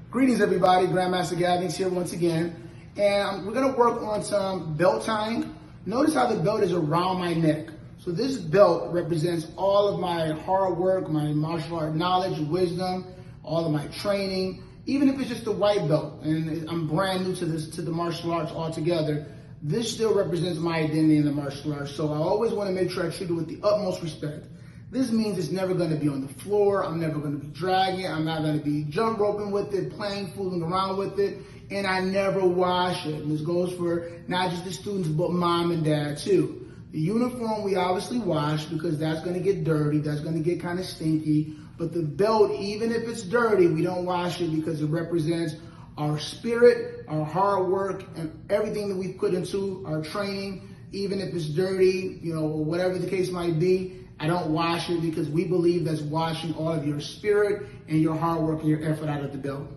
Greetings everybody, GrandMaster Gathings here once again. And we're gonna work on some belt tying. Notice how the belt is around my neck. So this belt represents all of my hard work, my martial art knowledge, wisdom, all of my training, even if it's just a white belt and I'm brand new to the martial arts altogether, this still represents my identity in the martial arts. So I always wanna make sure I treat it with the utmost respect. This means it's never gonna be on the floor, I'm never gonna be dragging it, I'm not gonna be jump roping with it, playing, fooling around with it, and I never wash it. And this goes for not just the students, but mom and dad too. The uniform we obviously wash because that's gonna get dirty, that's gonna get kind of stinky, but the belt, even if it's dirty, we don't wash it because it represents our spirit, our hard work, and everything that we put into our training, even if it's dirty, or whatever the case might be. I don't wash it because we believe that's washing all of your spirit and your hard work and your effort out of the belt.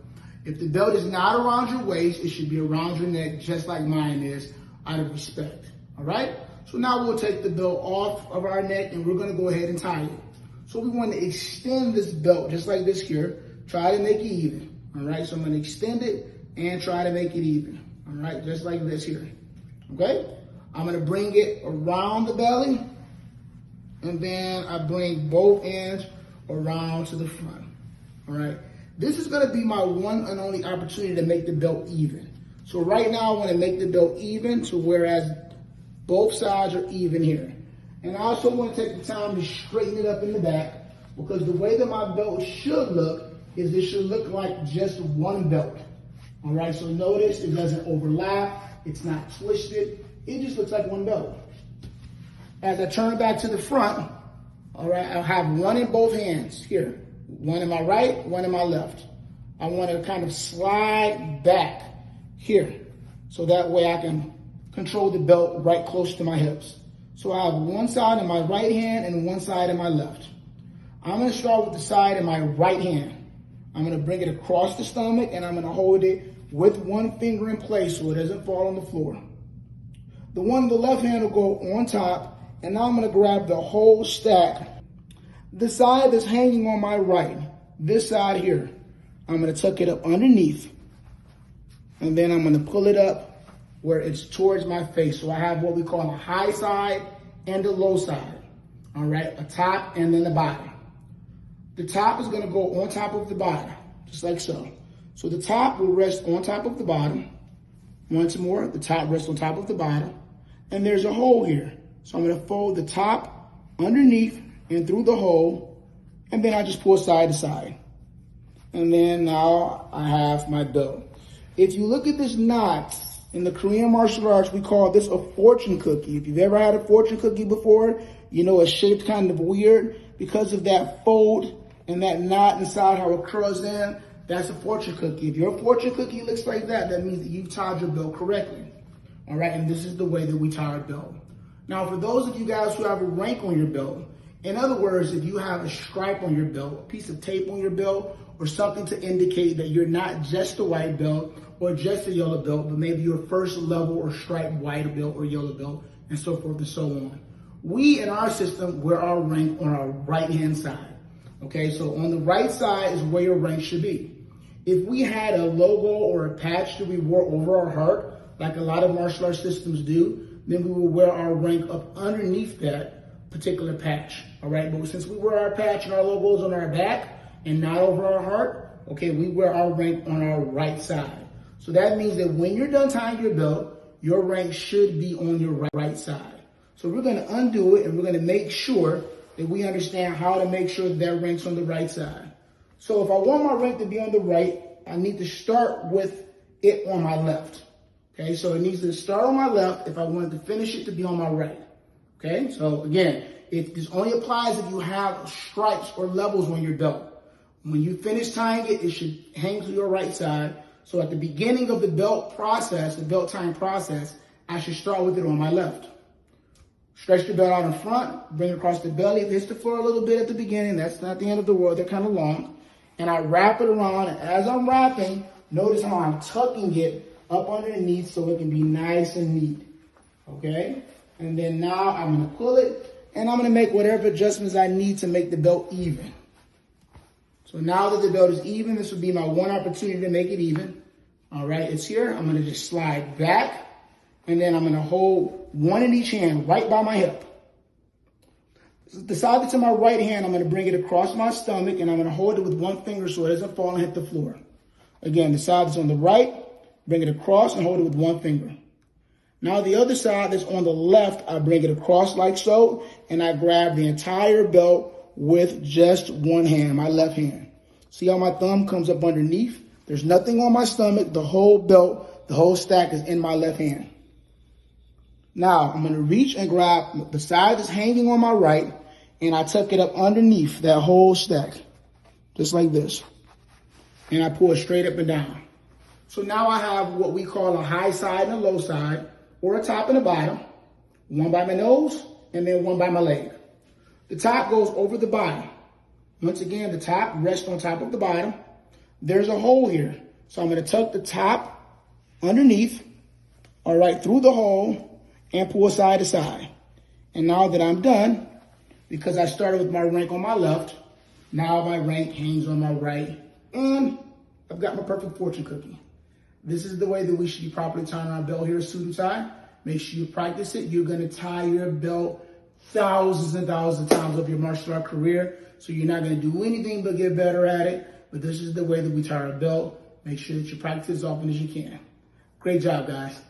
If the belt is not around your waist, it should be around your neck, just like mine is, out of respect, all right? So now we'll take the belt off of our neck and we're gonna go ahead and tie it. So we wanna extend this belt, just like this here, try to make it even, all right? So I'm gonna extend it and try to make it even, all right? Just like this here, okay? I'm gonna bring it around the belly, and then I bring both ends around to the front, all right? This is gonna be my one and only opportunity to make the belt even. So right now I wanna make the belt even to whereas both sides are even here. And I also wanna take the time to straighten it up in the back because the way that my belt should look is it should look like just one belt, all right? So notice it doesn't overlap, it's not twisted, it just looks like one belt. As I turn back to the front, all right, I'll have one in both hands here. One in my right, one in my left. I want to kind of slide back here. So that way I can control the belt right close to my hips. So I have one side in my right hand and one side in my left. I'm going to start with the side in my right hand. I'm going to bring it across the stomach and I'm going to hold it with one finger in place so it doesn't fall on the floor. The one in the left hand will go on top. And now I'm gonna grab the whole stack. The side that's hanging on my right, this side here, I'm gonna tuck it up underneath. And then I'm gonna pull it up where it's towards my face. So I have what we call a high side and a low side. All right, a top and then the bottom. The top is gonna go on top of the bottom, just like so. So the top will rest on top of the bottom. Once more, the top rests on top of the bottom. And there's a hole here. So I'm gonna fold the top underneath and through the hole, and then I just pull side to side. And then now I have my belt. If you look at this knot, in the Korean martial arts, we call this a fortune cookie. If you've ever had a fortune cookie before, you know it's shaped kind of weird because of that fold and that knot inside how it curls in. That's a fortune cookie. If your fortune cookie looks like that, that means that you've tied your belt correctly. All right, and this is the way that we tie our belt. Now, for those of you guys who have a rank on your belt, in other words, if you have a stripe on your belt, a piece of tape on your belt, or something to indicate that you're not just a white belt or just a yellow belt, but maybe your first level or stripe white belt or yellow belt, and so forth and so on. We, in our system, wear our rank on our right-hand side. Okay, so on the right side is where your rank should be. If we had a logo or a patch that we wore over our heart, like a lot of martial arts systems do, then we will wear our rank up underneath that particular patch, all right? But since we wear our patch and our logos on our back and not over our heart, okay, we wear our rank on our right side. So that means that when you're done tying your belt, your rank should be on your right side. So we're gonna undo it and we're gonna make sure that we understand how to make sure that rank's on the right side. So if I want my rank to be on the right, I need to start with it on my left. Okay, so it needs to start on my left if I wanted to finish it to be on my right. Okay, so again, this only applies if you have stripes or levels on your belt. When you finish tying it, it should hang to your right side. So at the beginning of the belt process, the belt tying process, I should start with it on my left. Stretch the belt out in front, bring it across the belly. If it hits the floor a little bit at the beginning, that's not the end of the world, they're kind of long. And I wrap it around, and as I'm wrapping, notice how I'm tucking it up underneath so it can be nice and neat, okay? And then now I'm gonna pull it and I'm gonna make whatever adjustments I need to make the belt even. So now that the belt is even, this will be my one opportunity to make it even. All right, it's here. I'm gonna just slide back, and then I'm gonna hold one in each hand right by my hip. The side that's in my right hand, I'm gonna bring it across my stomach, and I'm gonna hold it with one finger so it doesn't fall and hit the floor. Again, the side that's on the right, bring it across and hold it with one finger. Now the other side that's on the left, I bring it across like so, and I grab the entire belt with just one hand, my left hand. See how my thumb comes up underneath? There's nothing on my stomach. The whole belt, the whole stack is in my left hand. Now I'm gonna reach and grab the side that's hanging on my right, and I tuck it up underneath that whole stack, just like this. And I pull it straight up and down. So now I have what we call a high side and a low side, or a top and a bottom, one by my nose and then one by my leg. The top goes over the bottom. Once again, the top rests on top of the bottom. There's a hole here. So I'm gonna tuck the top underneath, all right, through the hole and pull side to side. And now that I'm done, because I started with my rank on my left, now my rank hangs on my right, and I've got my perfect fortune cookie. This is the way that we should be properly tying our belt here at soodothai. Make sure you practice it. You're gonna tie your belt thousands and thousands of times of your martial art career, so you're not gonna do anything but get better at it. But this is the way that we tie our belt. Make sure that you practice as often as you can. Great job, guys.